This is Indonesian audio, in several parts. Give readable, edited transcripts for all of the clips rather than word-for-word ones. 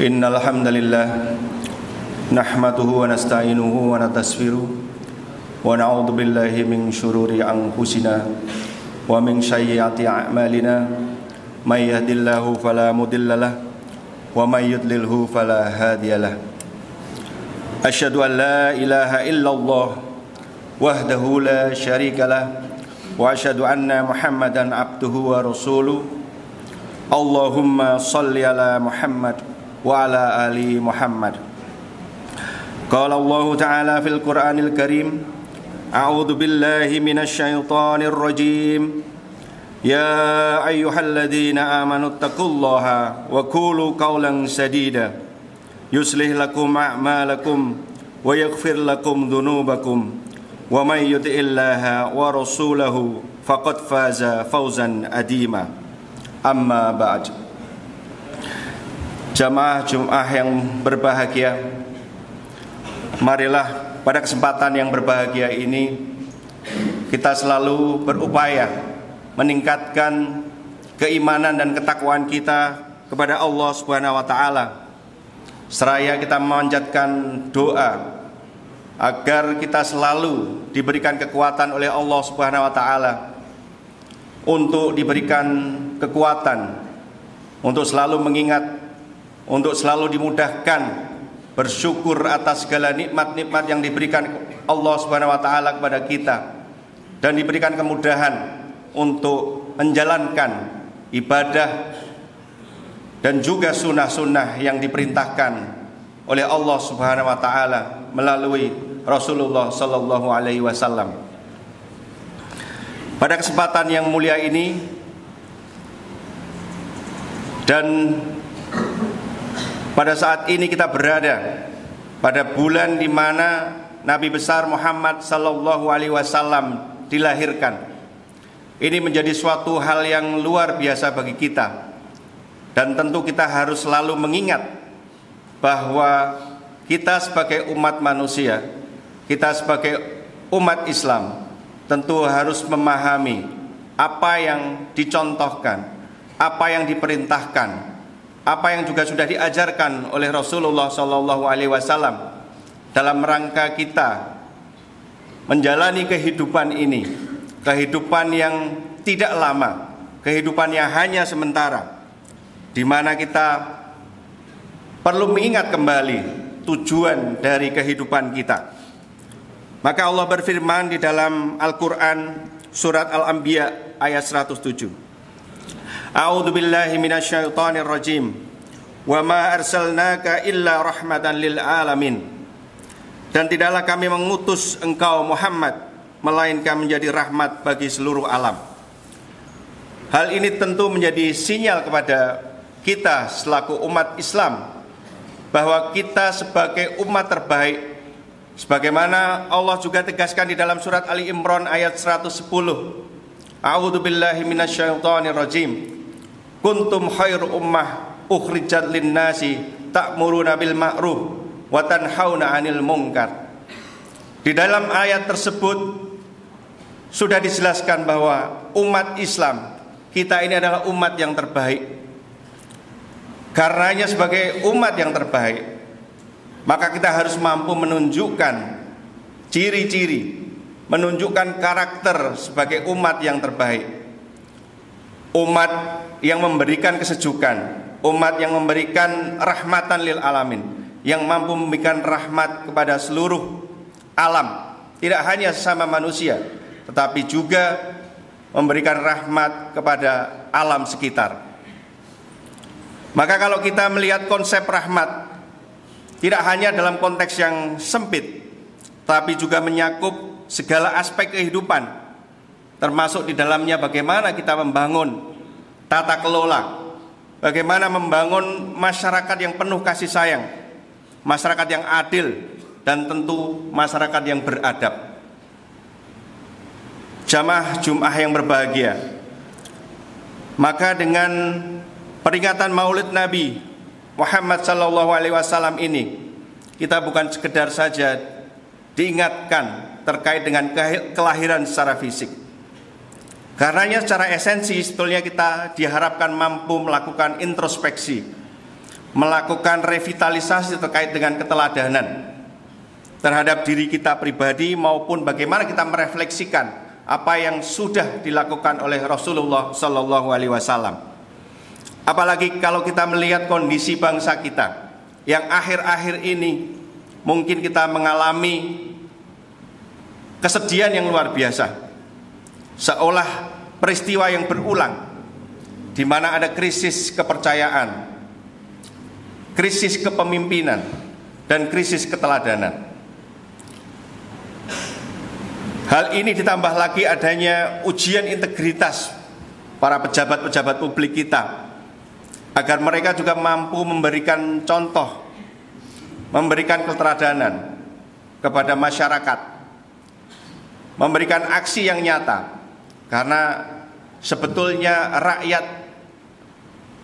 Innal hamdalillah nahmaduhu wa nasta'inuhu wa nastaghfiruh wa na'udzu billahi min syururi anfusina wa min sayyiati a'malina may yahdihillahu fala mudhillalah wa may yudlilhu fala hadiyalah. Asyhadu an la ilaha illallah wahdahu la syarikalah wa asyhadu anna Muhammadan abduhu wa rasuluh. Allahumma shalli ala Muhammad wa ala ali Muhammad. Qala Allah Ta'ala fil Qur'anil Karim, a'udzu billahi minasy syaithanir rajim. Ya ayyuhalladzina amanu taqullaha wa qulu qawlan sadida yuslih lakum a'malakum wa yaghfir lakum dzunubakum wa may yuti'illaha wa rasulahu faqad faza fawzan adima. Amma ba'd. Jamaah Jumat yang berbahagia, marilah pada kesempatan yang berbahagia ini kita selalu berupaya meningkatkan keimanan dan ketakwaan kita kepada Allah Subhanahu wa taala. Seraya kita memanjatkan doa agar kita selalu diberikan kekuatan oleh Allah Subhanahu wa taala untuk diberikan kekuatan untuk selalu mengingat, untuk selalu dimudahkan bersyukur atas segala nikmat-nikmat yang diberikan Allah Subhanahu wa taala kepada kita, dan diberikan kemudahan untuk menjalankan ibadah dan juga sunnah-sunnah yang diperintahkan oleh Allah Subhanahu wa taala melalui Rasulullah sallallahu alaihi wasallam. Pada kesempatan yang mulia ini dan pada saat ini kita berada pada bulan di mana Nabi besar Muhammad sallallahu alaihi wasallam dilahirkan. Ini menjadi suatu hal yang luar biasa bagi kita. Dan tentu kita harus selalu mengingat bahwa kita sebagai umat manusia, kita sebagai umat Islam tentu harus memahami apa yang dicontohkan, apa yang diperintahkan, apa yang juga sudah diajarkan oleh Rasulullah SAW dalam rangka kita menjalani kehidupan ini, kehidupan yang tidak lama, kehidupan yang hanya sementara, di mana kita perlu mengingat kembali tujuan dari kehidupan kita. Maka Allah berfirman di dalam Al-Quran surat Al-Anbiya ayat 107. A'udzu billahi minasyaitonir rajim. Wa ma arsalnaka illa rahmatan lil alamin. Dan tidaklah kami mengutus engkau Muhammad melainkan menjadi rahmat bagi seluruh alam. Hal ini tentu menjadi sinyal kepada kita selaku umat Islam bahwa kita sebagai umat terbaik, sebagaimana Allah juga tegaskan di dalam surat Ali Imran ayat 110. A'udzu billahi minasyaitonir rajim. Kuntum khairu ummah ukhrijat lin-nasi ta'muruna bil ma'ruf wa tanhauna 'anil munkar. Di dalam ayat tersebut sudah dijelaskan bahwa umat Islam kita ini adalah umat yang terbaik. Karenanya sebagai umat yang terbaik, maka kita harus mampu menunjukkan ciri-ciri, menunjukkan karakter sebagai umat yang terbaik. Umat yang memberikan kesejukan, umat yang memberikan rahmatan lil alamin, yang mampu memberikan rahmat kepada seluruh alam, tidak hanya sesama manusia, tetapi juga memberikan rahmat kepada alam sekitar. Maka kalau kita melihat konsep rahmat tidak hanya dalam konteks yang sempit, tapi juga menyakup segala aspek kehidupan, termasuk di dalamnya bagaimana kita membangun tata kelola, bagaimana membangun masyarakat yang penuh kasih sayang, masyarakat yang adil, dan tentu masyarakat yang beradab. Jamaah Jumat yang berbahagia, maka dengan peringatan Maulid Nabi Muhammad sallallahu alaihi wasallam ini, kita bukan sekedar saja diingatkan terkait dengan kelahiran secara fisik. Karenanya secara esensi sebetulnya kita diharapkan mampu melakukan introspeksi, melakukan revitalisasi terkait dengan keteladanan terhadap diri kita pribadi maupun bagaimana kita merefleksikan apa yang sudah dilakukan oleh Rasulullah Sallallahu Alaihi Wasallam. Apalagi kalau kita melihat kondisi bangsa kita yang akhir-akhir ini mungkin kita mengalami kesedihan yang luar biasa, seolah peristiwa yang berulang di mana ada krisis kepercayaan, krisis kepemimpinan, dan krisis keteladanan. Hal ini ditambah lagi adanya ujian integritas para pejabat-pejabat publik kita, agar mereka juga mampu memberikan contoh, memberikan keteladanan kepada masyarakat, memberikan aksi yang nyata. Karena sebetulnya rakyat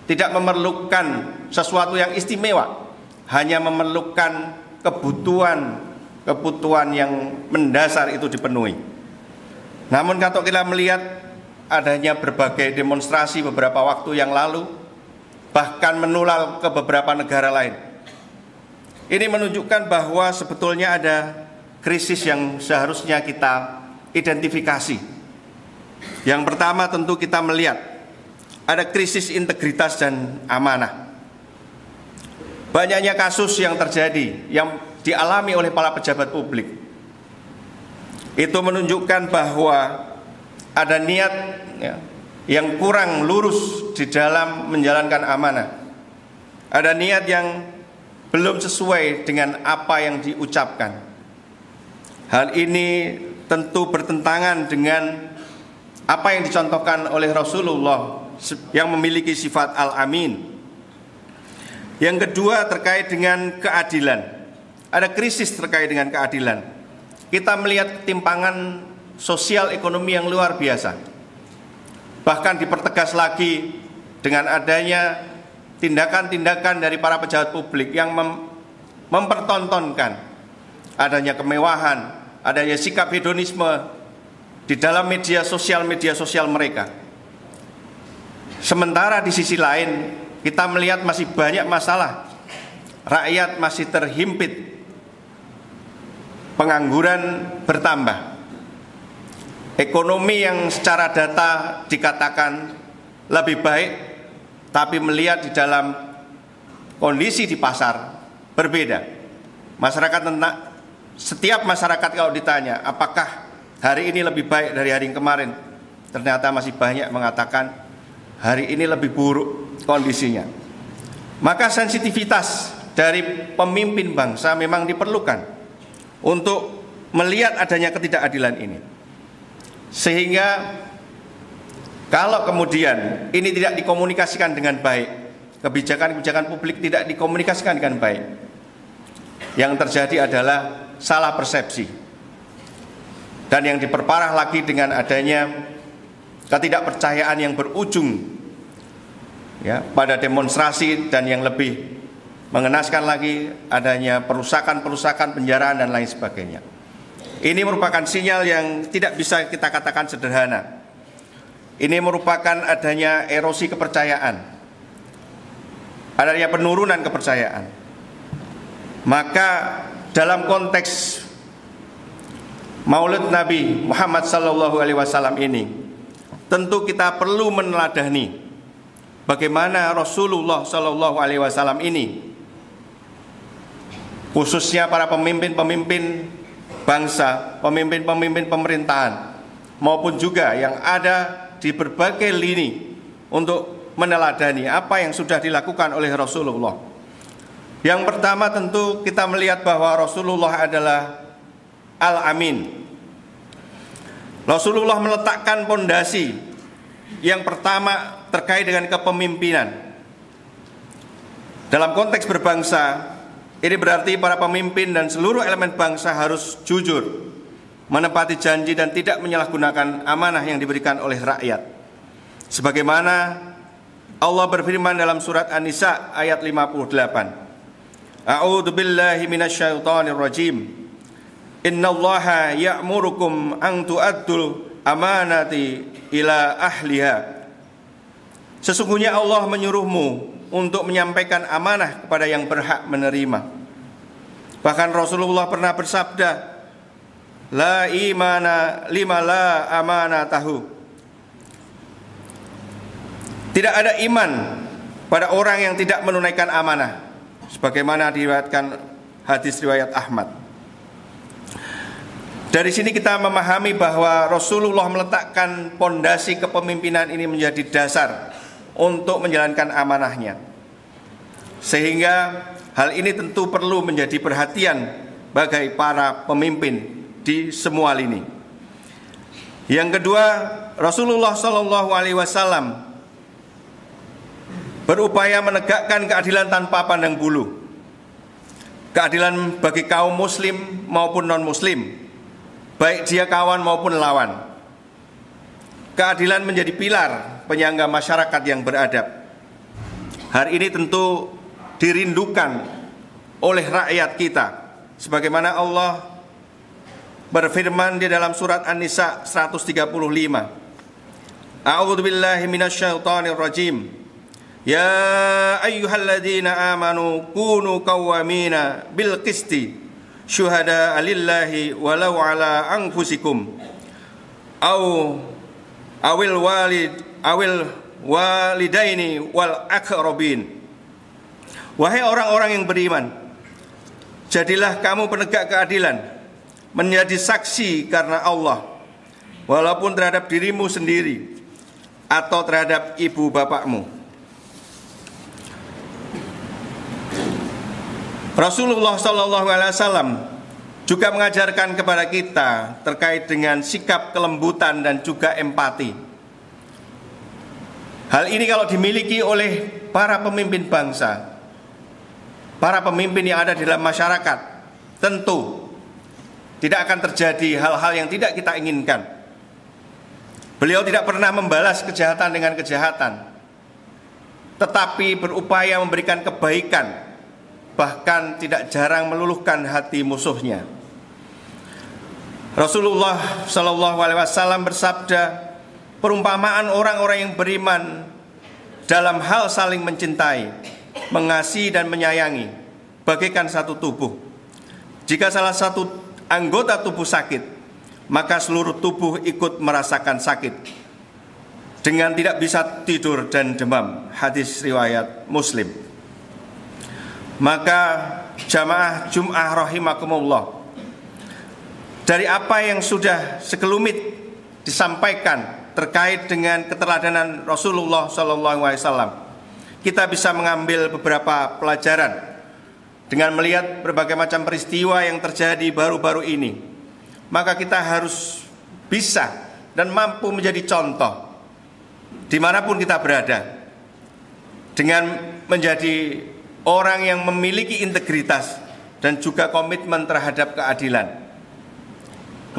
tidak memerlukan sesuatu yang istimewa, hanya memerlukan kebutuhan yang mendasar itu dipenuhi. Namun kalau kita melihat adanya berbagai demonstrasi beberapa waktu yang lalu, bahkan menular ke beberapa negara lain, ini menunjukkan bahwa sebetulnya ada krisis yang seharusnya kita identifikasi. Yang pertama tentu kita melihat ada krisis integritas dan amanah. Banyaknya kasus yang terjadi, yang dialami oleh para pejabat publik, itu menunjukkan bahwa ada niat yang kurang lurus di dalam menjalankan amanah. Ada niat yang belum sesuai dengan apa yang diucapkan. Hal ini tentu bertentangan dengan apa yang dicontohkan oleh Rasulullah yang memiliki sifat al-amin. Yang kedua terkait dengan keadilan. Ada krisis terkait dengan keadilan. Kita melihat ketimpangan sosial ekonomi yang luar biasa. Bahkan dipertegas lagi dengan adanya tindakan-tindakan dari para pejabat publik yang mempertontonkan adanya kemewahan, adanya sikap hedonisme di dalam media sosial mereka. Sementara di sisi lain kita melihat masih banyak masalah. Rakyat masih terhimpit, pengangguran bertambah, ekonomi yang secara data dikatakan lebih baik, tapi melihat di dalam kondisi di pasar berbeda. Setiap masyarakat kalau ditanya apakah hari ini lebih baik dari hari kemarin, ternyata masih banyak mengatakan hari ini lebih buruk kondisinya. Maka sensitivitas dari pemimpin bangsa memang diperlukan untuk melihat adanya ketidakadilan ini. Sehingga kalau kemudian ini tidak dikomunikasikan dengan baik, kebijakan-kebijakan publik tidak dikomunikasikan dengan baik, yang terjadi adalah salah persepsi. Dan yang diperparah lagi dengan adanya ketidakpercayaan yang berujung pada demonstrasi, dan yang lebih mengenaskan lagi adanya perusakan, penjaraan dan lain sebagainya. Ini merupakan sinyal yang tidak bisa kita katakan sederhana. Ini merupakan adanya erosi kepercayaan, adanya penurunan kepercayaan. Maka dalam konteks Maulid Nabi Muhammad SAW ini, tentu kita perlu meneladani bagaimana Rasulullah SAW ini, khususnya para pemimpin-pemimpin bangsa, pemimpin-pemimpin pemerintahan, maupun juga yang ada di berbagai lini, untuk meneladani apa yang sudah dilakukan oleh Rasulullah. Yang pertama tentu kita melihat bahwa Rasulullah adalah Al-Amin. Rasulullah meletakkan pondasi yang pertama terkait dengan kepemimpinan. Dalam konteks berbangsa, ini berarti para pemimpin dan seluruh elemen bangsa harus jujur, menepati janji dan tidak menyalahgunakan amanah yang diberikan oleh rakyat. Sebagaimana Allah berfirman dalam surat An-Nisa ayat 58. A'udzu billahi minasyaitonir rajim. Innallaha ya'murukum an tu'addul amanati ila ahliha. Sesungguhnya Allah menyuruhmu untuk menyampaikan amanah kepada yang berhak menerima. Bahkan Rasulullah pernah bersabda, la imana lima la amanah tahu. Tidak ada iman pada orang yang tidak menunaikan amanah, sebagaimana diriwayatkan hadis riwayat Ahmad. Dari sini kita memahami bahwa Rasulullah meletakkan pondasi kepemimpinan ini menjadi dasar untuk menjalankan amanahnya. Sehingga hal ini tentu perlu menjadi perhatian bagi para pemimpin di semua lini. Yang kedua, Rasulullah SAW berupaya menegakkan keadilan tanpa pandang bulu. Keadilan bagi kaum muslim maupun non-muslim, baik dia kawan maupun lawan. Keadilan menjadi pilar penyangga masyarakat yang beradab. Hari ini tentu dirindukan oleh rakyat kita, sebagaimana Allah berfirman di dalam surat An-Nisa 135. A'udzubillahi minasyaitonir rajim. Ya ayyuhalladzina amanu kunu qawwamina bil qisti syuhada'a lillahi walau ala anfusikum awil walidaini wal aqrabin. Wahai orang-orang yang beriman, jadilah kamu penegak keadilan, menjadi saksi karena Allah, walaupun terhadap dirimu sendiri atau terhadap ibu bapakmu. Rasulullah SAW juga mengajarkan kepada kita terkait dengan sikap kelembutan dan juga empati. Hal ini kalau dimiliki oleh para pemimpin bangsa, para pemimpin yang ada di dalam masyarakat, tentu tidak akan terjadi hal-hal yang tidak kita inginkan. Beliau tidak pernah membalas kejahatan dengan kejahatan, tetapi berupaya memberikan kebaikan, bahkan tidak jarang meluluhkan hati musuhnya. Rasulullah SAW bersabda, perumpamaan orang-orang yang beriman dalam hal saling mencintai, mengasihi dan menyayangi bagaikan satu tubuh. Jika salah satu anggota tubuh sakit, maka seluruh tubuh ikut merasakan sakit dengan tidak bisa tidur dan demam. Hadis riwayat Muslim. Maka jamaah Jum'ah rahimakumullah, dari apa yang sudah sekelumit disampaikan terkait dengan keteladanan Rasulullah SAW, kita bisa mengambil beberapa pelajaran dengan melihat berbagai macam peristiwa yang terjadi baru-baru ini. Maka kita harus bisa dan mampu menjadi contoh dimanapun kita berada, dengan menjadi orang yang memiliki integritas dan juga komitmen terhadap keadilan,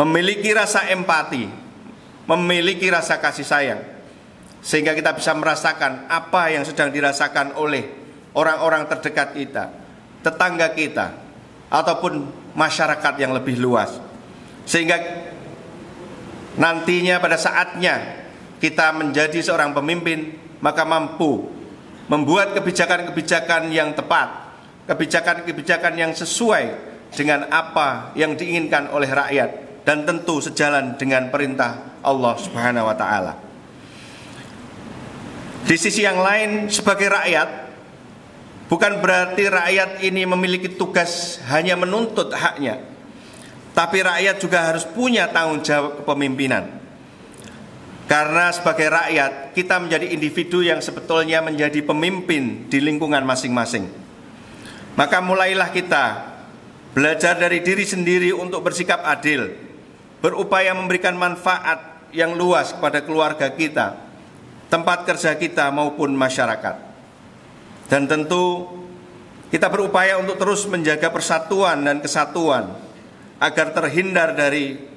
memiliki rasa empati, memiliki rasa kasih sayang, sehingga kita bisa merasakan apa yang sedang dirasakan oleh orang-orang terdekat kita, tetangga kita, ataupun masyarakat yang lebih luas. Sehingga nantinya pada saatnya kita menjadi seorang pemimpin, maka mampu membuat kebijakan-kebijakan yang tepat, kebijakan-kebijakan yang sesuai dengan apa yang diinginkan oleh rakyat, dan tentu sejalan dengan perintah Allah Subhanahu wa Ta'ala. Di sisi yang lain, sebagai rakyat, bukan berarti rakyat ini memiliki tugas hanya menuntut haknya, tapi rakyat juga harus punya tanggung jawab kepemimpinan. Karena sebagai rakyat, kita menjadi individu yang sebetulnya menjadi pemimpin di lingkungan masing-masing. Maka mulailah kita belajar dari diri sendiri untuk bersikap adil, berupaya memberikan manfaat yang luas kepada keluarga kita, tempat kerja kita maupun masyarakat. Dan tentu kita berupaya untuk terus menjaga persatuan dan kesatuan, agar terhindar dari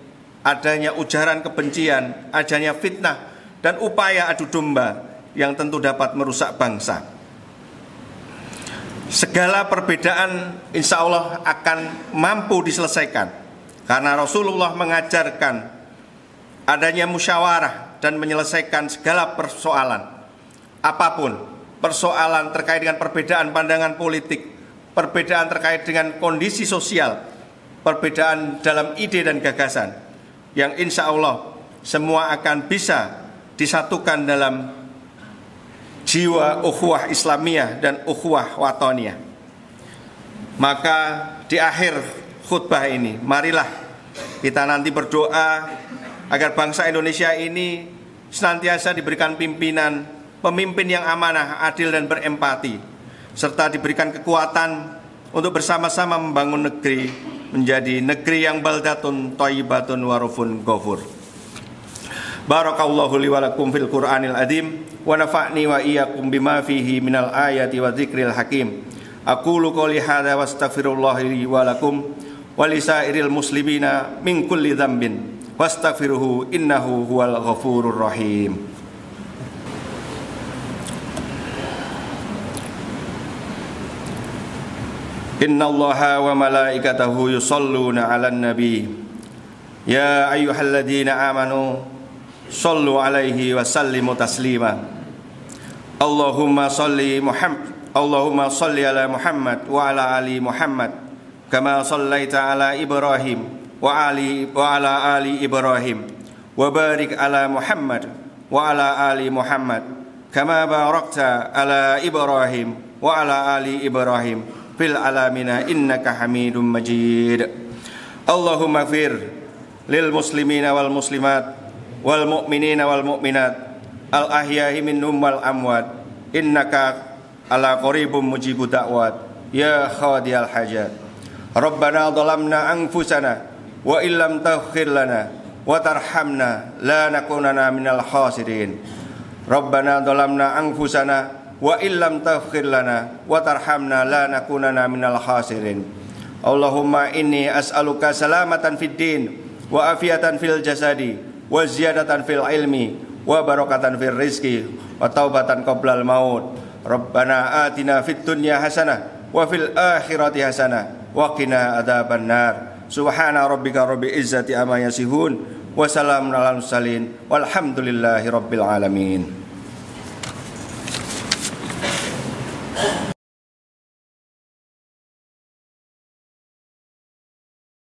adanya ujaran kebencian, adanya fitnah, dan upaya adu domba yang tentu dapat merusak bangsa. Segala perbedaan insya Allah akan mampu diselesaikan, karena Rasulullah mengajarkan adanya musyawarah dan menyelesaikan segala persoalan. apapun, persoalan terkait dengan perbedaan pandangan politik, perbedaan terkait dengan kondisi sosial, perbedaan dalam ide dan gagasan, yang insya Allah semua akan bisa disatukan dalam jiwa ukhuwah Islamiyah dan ukhuwah watoniyah. Maka di akhir khutbah ini, marilah kita nanti berdoa agar bangsa Indonesia ini senantiasa diberikan pemimpin yang amanah, adil dan berempati, serta diberikan kekuatan untuk bersama-sama membangun negeri menjadi negeri yang baldatun thayyibatun warufun ghafur. Barakallahu li wa lakum fil Qur'anil azim wa nafa'ni wa iyyakum bima fihi minal ayati wa dzikril hakim. Aqulu qouli hadza wa astaghfirullaha li wa lakum wa lisairil muslimina min kulli dzambin wastaghfiruhu innahu huwal ghafurur rahim. Innallaha wa malaikatahu yusholluna 'alan nabi. Ya ayyuhalladzina amanu shallu 'alaihi wa sallimu taslima. Allahumma shalli ala Muhammad wa ala ali Muhammad kama shallaita ala Ibrahim wa ala ali Ibrahim wa barik ala Muhammad wa ala ali Muhammad kama barakta ala Ibrahim wa ala ali Ibrahim fil alamina innaka Hamidum Majid. Allahumma ighfir lil muslimina wal muslimat wal mu'minina wal mu'minat al ahya'i minhum wal amwat innaka ala qaribum mujibud da'wat ya khadiyal hajat. Rabbana dhalamna anfusana wa illam taghfir lana wa tarhamna la nakunanna minal khasirin. Rabbana dhalamna anfusana wa illam taghfir lana wa tarhamna la nakunanna minal khasirin. Allahumma inni as'aluka salamatan fid din wa afiatan fil jasadi wa ziyadatan fil ilmi wa barakatan fil rizqi wa taubatan qoblal maut. Rabbana atina fid dunya hasanah wa fil akhirati hasanah wa qina adzaban nar. Subhana rabbika rabbil izzati amma yasifun wa salamun alal mursalin walhamdulillahi rabbil alamin.